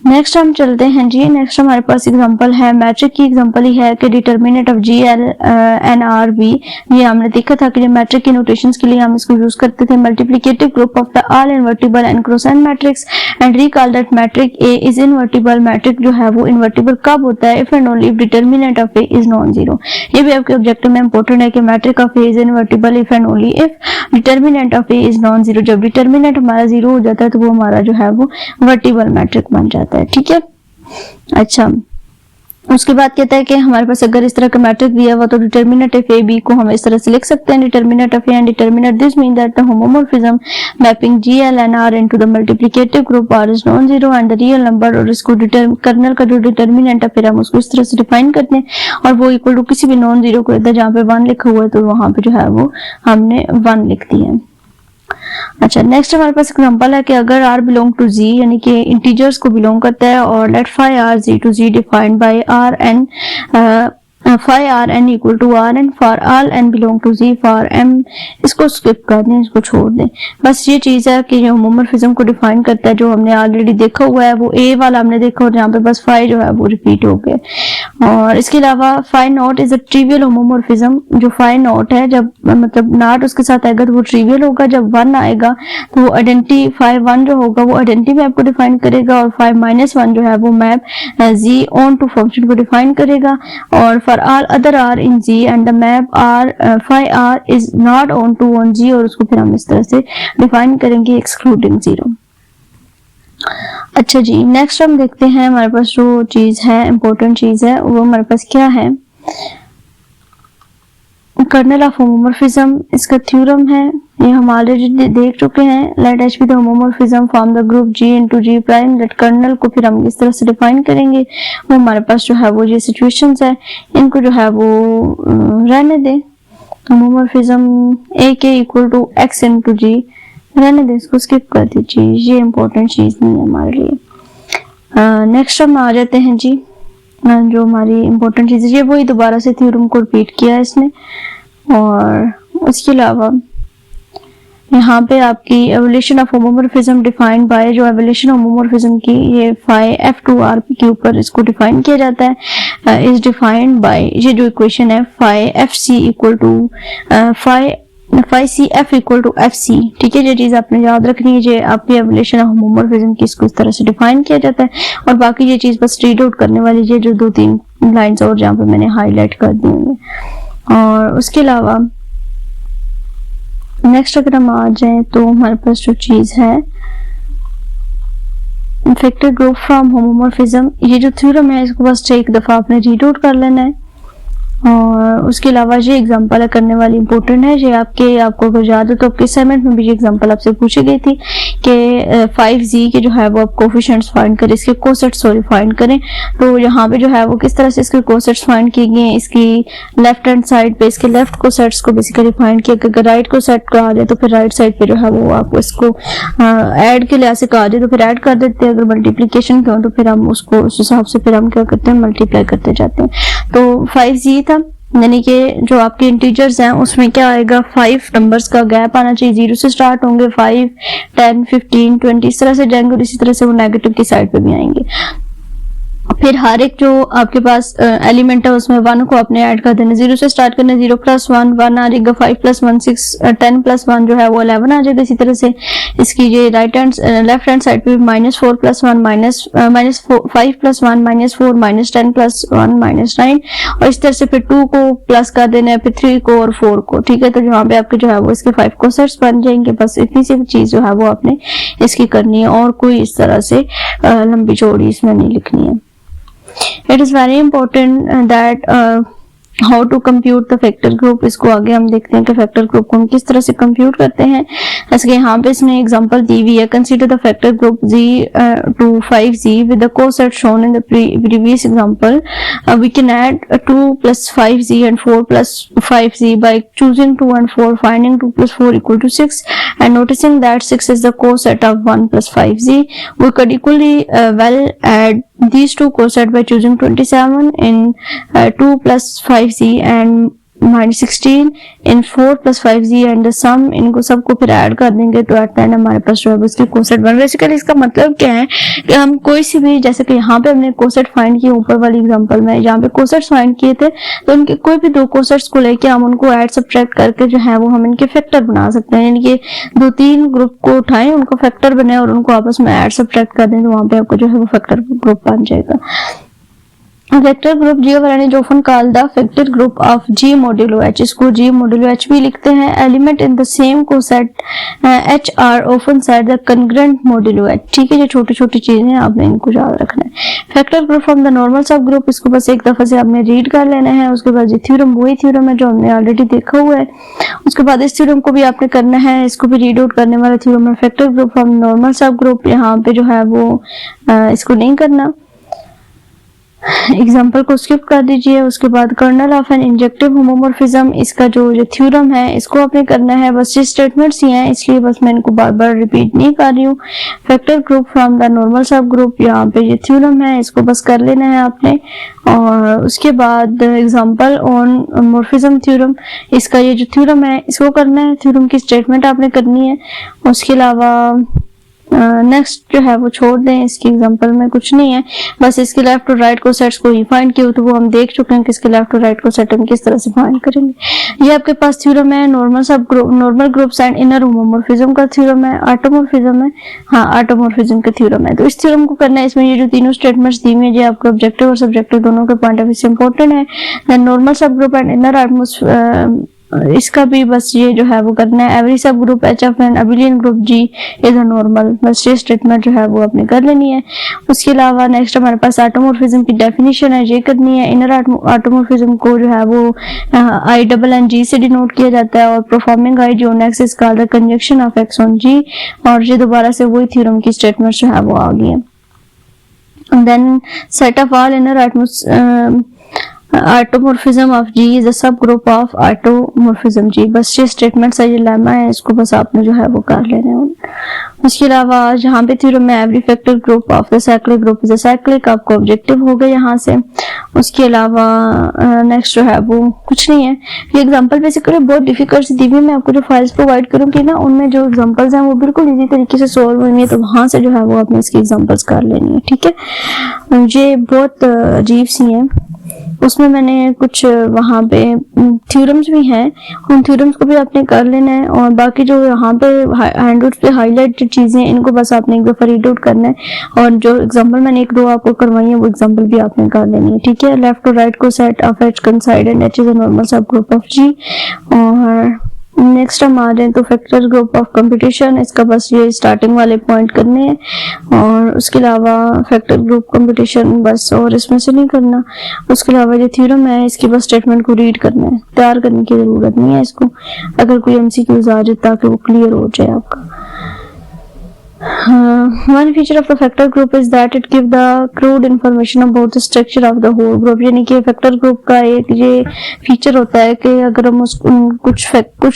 नेक्स्ट हम चलते हैं जी, नेक्स्ट हमारे पास एग्जांपल है मैट्रिक की। एग्जांपल ही है कि determinant of G L N R be, ये हमने देखा था कि मैट्रिक की नोटेशंस के लिए हम इसको यूज करते थे, multiplicative group of the all invertible and cross n matrix and recall that matrix A is invertible. Matrix जो है वो इनवर्टिबल कब होता है, if and only if determinant of A is non zero. ये भी आपके ऑब्जेक्टिव में इंपॉर्टेंट है कि matrix of A is invertible if and only if determinant of A is non zero. जब डिटरमिनेंट हमारा जीरो हो जाता है तो वो हमारा जो है वो वर्टिबल मैट्रिक बन जाता है, ठीक है। अच्छा, उसके बाद कहता है कि हमारे पास अगर इस तरह का मैट्रिक दिया हुआ तो डिटरमिनेंट ऑफ ए बी को हम इस तरह से लिख सकते हैं, determinant of A and determinant this mean that the homomorphism mapping G L and R into the multiplicative group R is non zero and the real number, और इसको कर्नल का जो डिटरमिनेंट है फिर हम उसको इस तरह से डिफाइन करते हैं और वो इक्वल टू किसी भी नॉन जीरो को रहता है। जहाँ पे 1 लिखा हुआ है तो वहां पे जो है वो हमने 1 लिख दिया। अच्छा, नेक्स्ट हमारे पास एग्जांपल है कि अगर r बिलोंग टू z, यानी कि इंटीजर्स को बिलोंग करता है, और let phi r z to z defined by r n phi R N equal to R N for all N belong to G for M. इसको स्किप कर दें, इसको छोड़ दें। बस ये चीज है कि जो होमोमॉर्फिज्म को डिफाइन करता है, जो हमने ऑलरेडी देखा हुआ है, वो ए वाला हमने देखा और जहाँ पे बस फाई जो है वो रिपीट हो गया। और इसके अलावा phi not is a trivial homomorphism. जो फाई नॉट है, जब मतलब नॉट उसके साथ आएगा तो वो ट्रिवियल होगा, जब 1 आएगा तो वो आइडेंटिटी फाई 1 जो होगा वो आइडेंटिटी मैप को डिफाइन करेगा, और फाई माइनस 1 जो है वो map G onto function को डिफाइन करेगा। और for all other r in G and the map r phi r is not on to on G, और उसको फिर हम इस तरह से डिफाइन करेंगे एक्सक्लूडिंग 0। अच्छा जी, नेक्स्ट हम देखते हैं हमारे पास जो चीज है इंपॉर्टेंट चीज है वो हमारे पास क्या है, कर्नल ऑफ होमोमॉर्फिज्म। इसका थ्योरम है, ये हम ऑलरेडी देख चुके हैं। Let H be the homomorphism from the group G into G prime, let kernel को फिर हम इस तरह से डिफाइन करेंगे। वो हमारे पास जो है वो ये सिचुएशंस है, इनको जो है वो रहने दें। होमोमॉर्फिज्म ए के इक्वल टू एक्स इनटू जी रहने दें, इसको स्किप कर दीजिए, ये इंपॉर्टेंट चीज नहीं है हमारे लिए। नेक्स्ट हम आ जाते हैं जी, जो हमारी इम्पोर्टेंट चीज़ है वही दोबारा से थ्योरम को रिपीट किया है इसने। और उसके अलावा यहाँ पे आपकी evolution of homomorphism defined by, जो एवोल्यूशन होमोमॉर्फिज्म की ये फाई F2R के ऊपर इसको डिफाइन किया जाता है, इज डिफाइंड बाय, ये जो इक्वेशन है phi FC equal to phi CF equal to FC। ठीक है, ये चीज आपने याद रखनी है, ये आपकी एवोल्यूशन ऑफ होमोमॉर्फिज्म की इसको इस तरह से डिफाइन किया जाता है। और बाकी ये चीज बस रीड आउट करने वाली है, जो 2-3 लाइंस और जहाँ पे मैंने हाईलाइट कर दी हुई है। और उसके अलावा नेक्स्ट अगर हम आ जाए तो हमारे पास जो चीज है फैक्टर ग्रुप फ्रॉम होमोमॉर्फिज्म, ये जो थ्योरम है इसको बस एक दफा आपने रीड आउट कर लेना है। और उसके अलावा ये एग्जांपल करने वाली इंपॉर्टेंट है, ये आपको अगर याद हो तो आपके असाइनमेंट में भी ये एग्जांपल आपसे पूछी गई थी कि 5z के जो है वो आप कोफिशिएंट्स फाइंड करें, इसके कोसेट्स फाइंड करें। तो यहाँ पे जो है वो किस तरह से इसके कोसेट्स फाइंड किए गए, इसकी लेफ्ट हैंड साइड पे इसके लेफ्ट कोसेट्स को बेसिकली फाइंड किया। अगर राइट कोसेट कहा जाए तो फिर राइट साइड पे जो है वो आपको इसको ऐड के लिहाज से कहा जाए तो फिर ऐड कर देते हैं, अगर मल्टीप्लीकेशन का हो तो फिर हम उसको उस हिसाब से फिर हम क्या करते हैं, मल्टीप्लाई करते जाते हैं। तो 5z था, यानी कि जो आपके इंटीजर्स हैं उसमें क्या आएगा, 5 नंबर्स का गैप आना चाहिए, 0 से स्टार्ट होंगे, 5, 10, 15, 20 इस तरह से जाएंगे और इसी तरह से वो नेगेटिव की साइड पे भी आएंगे। फिर हर एक जो आपके पास एलिमेंट है उसमें 1 को आपने ऐड कर देना, 0 से स्टार्ट करना, 0 + 1 1 आ जाएगा, 5 + 1 6, 10 + 1 जो है वो 11 आ जाएगा। इसी तरह से इसकी ये लेफ्ट हैंड साइड पे -4 + 1 -5 + 1 -4 -10 + 1 -9 और इस तरह से फिर 2 को प्लस कर देना है, फिर 3 को और 4 को। ठीक है, तो यहाँ पे आपके जो है वो इसके 5 कोसेट्स बन जाएंगे। बस इतनी सी चीज जो है वो आपने इसकी करनी है और कोई इस तरह से लंबी चौड़ी इसमें नहीं लिखनी है। It is very important that how to compute the factor group। इसको आगे हम देखते हैं कि फैक्टर ग्रुप को हम किस तरह से कंप्यूट करते हैं। जैसे कि यहाँ पे इसने एग्जांपल दी हुई है, consider the factor group z to 5z with the coset shown in the previous example। We can add 2 + 5z and 4 + 5z by choosing 2 and 4, finding 2 + 4 = 6 and noticing that 6 is the coset of 1 + 5z। We could equally well add these two cosets by choosing 27 in 2 + 5z and -16 in 4 + 5z and the sum, इनको सबको फिर ऐड कर देंगे तो एट द एंड हमारे पास जो है उसकी कोसेट बन। बेसिकली इसका मतलब क्या है कि हम कोई सी भी, जैसे कि यहाँ पे हमने कोसेट फाइंड किए ऊपर वाली एग्जांपल में, जहाँ पे कोसेट्स फाइंड किए थे तो उनके कोई भी 2 कोसेट्स को लेके हम उनको ऐड सब्ट्रैक्ट करके जो है वो हम इनके फैक्टर बना सकते हैं। यानी कि 2-3 ग्रुप को उठाएं, उनको फैक्टर बनाए और उनको आपस में ऐड सब्ट्रैक्ट कर दें तो वहां पे आपको जो है वो फैक्टर ग्रुप बन जाएगा। Vector group G is often called the factor group of G modulo H। इसको G modulo H भी लिखते हैं। Element in the same coset H are often said the congruent modulo H। ठीक है, ये छोटी छोटी चीजें आपने इनको याद रखना है। Factor group from the normal subgroup, इसको बस एक दफा से आपने रीड कर लेना है। उसके बाद ये थ्योरम वही थ्योरम है जो हमने ऑलरेडी देखा हुआ है। उसके बाद इस थ्योरम को भी आपने करना है, इसको भी रीड आउट करने वाला थ्योरम है। फैक्टर ग्रुप फ्रॉम नॉर्मल सब ग्रुप, यहाँ पे जो है वो इसको नहीं करना, एग्जाम्पल को स्किप कर दीजिए। उसके बाद kernel of an injective homomorphism, इसका जो थ्योरम है इसको आपने करना है। बस ये स्टेटमेंट्स ही हैं इसलिए बस मैं इनको बार बार रिपीट नहीं कर रही हूँ। Factor group from the normal सब ग्रुप, यहाँ पे ये थ्योरम है इसको बस कर लेना है आपने। और उसके बाद एग्जाम्पल ऑन मॉर्फिज्म थ्योरम, इसका ये जो थ्योरम है इसको करना है, थ्योरम की स्टेटमेंट आपने करनी है। उसके अलावा नेक्स्ट जो है वो छोड़ दें, इसकी एग्जांपल में कुछ नहीं है, बस इसके लेफ्ट और राइट को सेट्स को ही फाइंड किया तो वो हम देख चुके हैं कि इसके लेफ्ट और राइट को सेट हम किस तरह से फाइंड करेंगे। ये आपके पास थ्योरम है normal subgroup, normal groups and inner homomorphism का थ्योरम है। ऑटोमॉर्फिज्म है, हाँ ऑटोमॉर्फिज्म का थ्योरम है। तो इस थ्योरम को करना है, इसमें ये जो तीनों स्टेटमेंट्स दी हुई है ये आपको ऑब्जेक्टिव और सब्जेक्टिव दोनों के पॉइंट ऑफ व्यू से इंपॉर्टेंट है। Then normal subgroup and inner इसका भी बस ये जो है वो करना है। Every subgroup H of an abelian group G is a normal, बस ये स्टेटमेंट जो है वो आपने कर लेनी है। उसके अलावा नेक्स्ट हमारे पास ऑटोमॉर्फिज्म की डेफिनेशन है, ये करनी है। इनर ऑटोमॉर्फिज्म को जो है वो I+N+G से डिनोट किया जाता है और performing I on X is called the conjunction of X on G, और ये दोबारा से वही थ्योरम की स्टेटमेंट जो है वो आ गई है। Then set of all inner automorphism of G is a subgroup of आइटोमॉर्फिज्म जी। बस ये स्टेटमेंट्स है, ये लेमा है, इसको बस आपने जो है वो कर लेना है। उसके अलावा यहाँ पे थ्योरम में every factor group of the cyclic group is a cyclic, आपको ऑब्जेक्टिव हो गया यहाँ से। उसके अलावा नेक्स्ट जो है वो कुछ नहीं है, ये एग्जांपल बेसिकली बहुत डिफिकल्ट सी दी हुई, मैं आपको जो फाइल्स प्रोवाइड करूंगी ना उनमें जो एग्जांपल्स हैं वो बिल्कुल इजी तरीके से सॉल्व होंगे, तो वहां से जो है वो आपने इसकी एग्जांपल्स कर लेनी है, ठीक है। ये बहुत अजीब सी हैं, उसमें मैंने कुछ वहाँ पे थ्योरम्स भी हैं, उन थ्योरम्स को भी आपने कर लेना है, और बाकी जो यहाँ पे हैंडआउट पे हाईलाइट चीजें इनको बस आपने एक दफा रीड आउट करना है, और जो एग्जांपल मैंने एक दो आपको करवाई है वो एग्जांपल भी आपने कर लेनी है, ठीक है। लेफ्ट और राइट को set of H कंसाइड and H is a normal subgroup of जी। और नेक्स्ट हम आ रहे हैं तो फैक्टर ग्रुप ऑफ कंपटीशन, इसका बस ये स्टार्टिंग वाले पॉइंट करने हैं, और उसके अलावा फैक्टर ग्रुप कंपटीशन बस, और इसमें से नहीं करना। उसके अलावा जो थ्योरम है इसकी बस स्टेटमेंट को रीड करना है, तैयार करने की जरूरत नहीं है इसको, अगर कोई एमसीक्यूज आ जाए ताकि वो क्लियर हो जाए आपका। One feature of the factor group is that it gives the crude information about the structure of the whole group, यानी कि फैक्टर ग्रुप का एक ये फीचर होता है कि अगर हम कुछ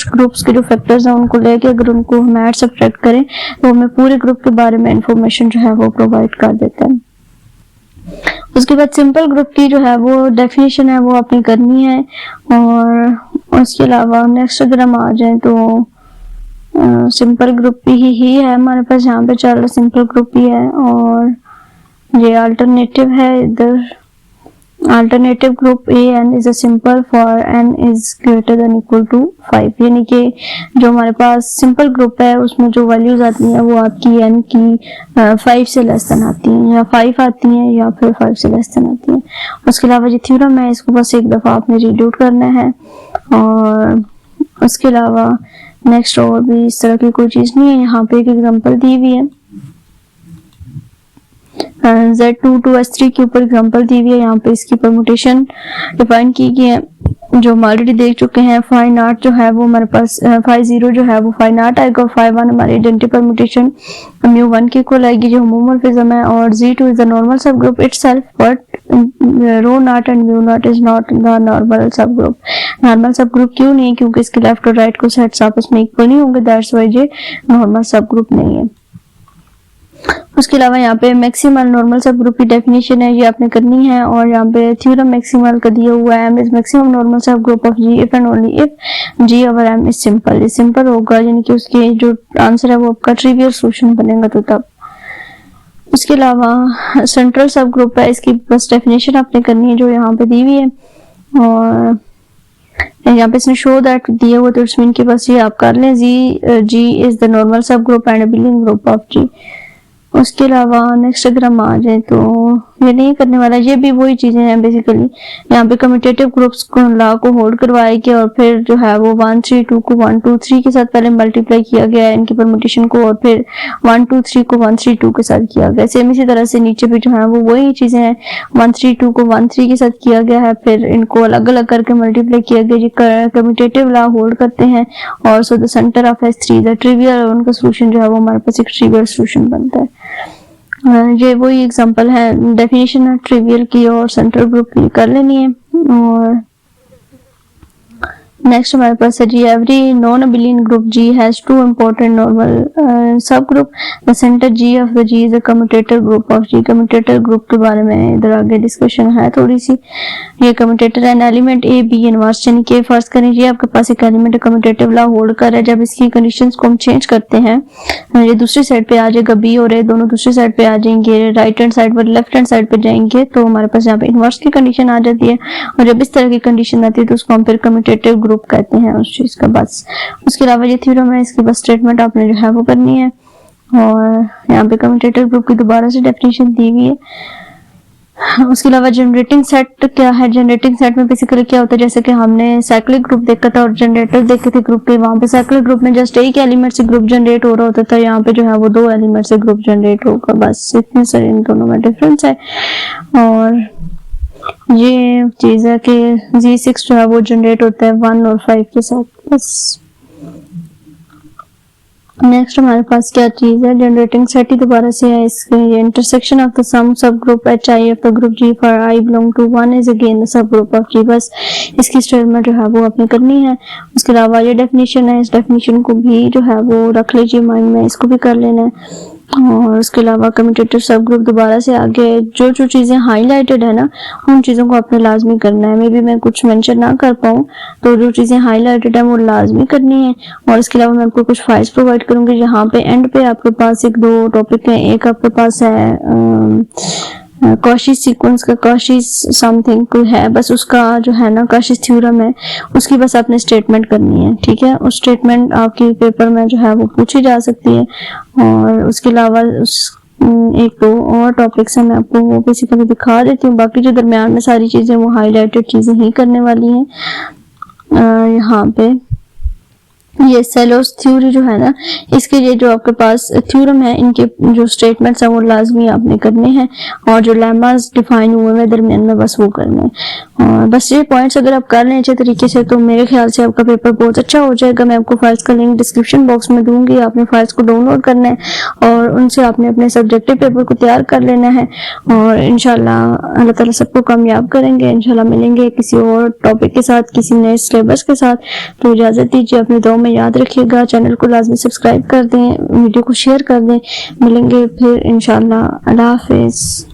ग्रुप्स के जो फैक्टर्स हैं उनको लेके अगर उनको हम ऐड सब्ट्रैक्ट करें तो हमें पूरे ग्रुप के बारे में इंफॉर्मेशन जो है वो प्रोवाइड कर देता है। उसके बाद सिंपल ग्रुप की जो है वो डेफिनेशन है वो आपने करनी है, और उसके अलावा नेक्स्ट अगर हम आ जाए तो सिंपल ग्रुप ही है हमारे पास, यहाँ पे चल रहा सिंपल ग्रुप ही है, और ये अल्टरनेटिव है इधर, alternative group A N is a simple for N is greater than equal to 5, यानी कि जो हमारे पास सिंपल ग्रुप है उसमें जो वैल्यूज आती हैं वो आपकी एन की 5 से लेस देन आती हैं, या 5 आती हैं या फिर 5 से लेस देन आती हैं। उसके अलावा जो थ्योरम है इसको बस एक दफा आपने रीड आउट करना है, और उसके अलावा नेक्स्ट और भी इस तरह की कोई चीज नहीं है। यहाँ पे एक एग्जांपल दी हुई है, Z2 to S3 के ऊपर एग्जांपल दी हुई है, यहाँ पे इसकी परमुटेशन डिफाइन की गई है जो हम ऑलरेडी देख चुके हैं। 5 नॉट जो है वो हमारे पास 5 जो है वो 5 नॉट आएगा, और 5 1 हमारी आइडेंटिटी परमुटेशन म्यू 1 के इक्वल आएगी जो होमोमॉर्फिज्म है, और Z2 is the normal subgroup itself, but rho not and mu not is not the normal subgroup. Normal subgroup क्यों नहीं है? क्योंकि इसके लेफ्ट और राइट को सेट्स आपस में इक्वल नहीं होंगे, दैट्स व्हाई ये नॉर्मल सब ग्रुप नहीं है। उसके अलावा यहाँ पे मैक्सिमल नॉर्मल सब ग्रुप की डेफिनेशन है ये आपने करनी है, और यहाँ पे थ्योरम मैक्सिमल का दिया हुआ है, M is maximum normal subgroup of G if and only if G over M is simple. ये सिंपल होगा यानी कि उसके जो आंसर है वो आपका ट्रिवियल सॉल्यूशन बनेगा, तो तब। उसके अलावा सेंट्रल सब ग्रुप है, इसकी बस डेफिनेशन आपने करनी है जो यहाँ पे दी हुई है, और यहाँ पे इसने शो दैट दिया हुआ, तो इट्स मीन कि बस ये आप कर लें, G is the normal subgroup and billing group of G. उसके अलावा नेक्स्ट अगर हम आ जाए तो ये नहीं करने वाला, ये भी वही चीजें हैं बेसिकली। यहाँ पे कम्यूटेटिव ग्रुप्स को लॉ को होल्ड करवाएगी, और फिर जो है वो 1 3 2 को 1 2 3 के साथ पहले मल्टीप्लाई किया गया है इनकी परमुटेशन को, और फिर 1 2 3 को 1 3 2 के साथ किया गया। सेम इसी तरह से नीचे भी जो है वो वही चीजें हैं, 1 3 2 को 1 3 के साथ किया गया है, फिर इनको अलग अलग करके मल्टीप्लाई किया गया। ये कम्यूटेटिव लॉ होल्ड करते हैं, और so the centre of S3 the trivial, उनका सोल्यूशन जो है वो हमारे पास एक ट्रिवियल सोल्यूशन बनता है। ये वही एग्जांपल है, डेफिनेशन है ट्रिवियल की और सेंट्रल ग्रुप की कर लेनी है। और नेक्स्ट हमारे पास है जी every non abelian group G has two important normal subgroup, the center G of the G is a commutator group of G. Commutator group के बारे में इधर आगे डिस्कशन है थोड़ी सी। ये commutator an element A B inverse, यानी कि फर्स्ट करिए आपके पास एक एलिमेंट कम्यूटेटिव लॉ होल्ड कर है, जब इसकी कंडीशंस को हम चेंज करते हैं ये दूसरी साइड पे आ जाएगा बी और ए दोनों दूसरी साइड पे आ जाएंगे, राइट हैंड साइड पर लेफ्ट हैंड साइड पे जाएंगे, तो हमारे पास यहाँ पे इनवर्स की कंडीशन आ जाती है। और जब इस तरह की कंडीशन आती है तो उसको हम फिर कम्यूटेटिव ग्रुप कहते हैं उस चीज का, बस। उसके अलावा ये थ्योरम है, इसकी बस स्टेटमेंट आपने जो है वो करनी है। और यहाँ पे कम्यूटेटिव ग्रुप की दोबारा से डेफिनेशन दी हुई है। उसके अलावा जनरेटिंग सेट क्या है? जनरेटिंग सेट में बेसिकली क्या होता है, जैसे कि हमने साइक्लिक ग्रुप देखा था और जनरेटर देखे थे ग्रुप के, वहां पे साइक्लिक ग्रुप में जस्ट एक एलिमेंट से ग्रुप जनरेट हो रहा होता था, यहाँ पे जो है वो 2 एलिमेंट से ग्रुप जनरेट होगा, बस इतने सारे इन दोनों में डिफरेंस है। और ये चीज है कि Z6 जो है वो जनरेट होता है 1 और 5 के साथ, बस। नेक्स्ट हमारे पास क्या चीज है, जनरेटिंग सेट ही दोबारा से है। इसके intersection of the sum subgroup H I of the group G for I belong to 1 is again the subgroup of G. बस इसकी स्टेटमेंट जो है वो आपने करनी है। उसके अलावा ये डेफिनेशन है, इस डेफिनेशन को भी जो है वो रख लीजिए माइंड में, इसको भी कर लेना है। और उसके अलावा कम्यूटेटिव सब ग्रुप दोबारा से आगे जो जो चीज़ें हाईलाइटेड है ना, उन चीज़ों को आपने लाजमी करना है। मे बी मैं कुछ मेंशन ना कर पाऊँ, तो जो चीज़ें हाईलाइटेड है वो लाजमी करनी है। और इसके अलावा मैं आपको कुछ फाइल्स प्रोवाइड करूँगी जहाँ पे एंड पे आपके पास एक दो टॉपिक है। एक आपके पास है कॉशी सीक्वेंस का, कॉशी समथिंग कोई है, बस उसका जो है ना कॉशी थ्योरम है, उसकी बस आपने स्टेटमेंट करनी है। ठीक है, उस स्टेटमेंट आपकी पेपर में जो है वो पूछी जा सकती है। और उसके अलावा उस एक दो और टॉपिक्स हैं, मैं आपको वो बेसिकली दिखा देती हूँ। बाकी जो दरमियान में सारी चीजें वो हाईलाइटेड चीजें ही करने वाली हैं। यहाँ पे ये सेलोस थ्योरी जो है ना, इसके लिए जो आपके पास थ्योरम है, इनके जो स्टेटमेंट्स हैं वो लाजमी आपने करने हैं। और जो लेमास डिफाइन हुए हैं दरमियान में, बस वो करने हैं। और बस ये पॉइंट्स अगर आप कर लें अच्छे तरीके से, तो मेरे ख्याल से आपका पेपर बहुत अच्छा हो जाएगा। मैं आपको फाइल्स का लिंक डिस्क्रिप्शन बॉक्स में दूंगी, आपने फाइल्स को डाउनलोड करना है और उनसे आपने अपने सब्जेक्टिव पेपर को तैयार कर लेना है। और इंशाल्लाह अल्लाह ताला सबको कामयाब करेंगे। इंशाल्लाह मिलेंगे किसी और टॉपिक के साथ, किसी नए सिलेबस के साथ। तो इजाजत दीजिए, अपने दुआ में याद रखिएगा, चैनल को लाजमी सब्सक्राइब कर दें, वीडियो को शेयर कर दें। मिलेंगे फिर इंशाल्लाह। अल्लाह हाफिज।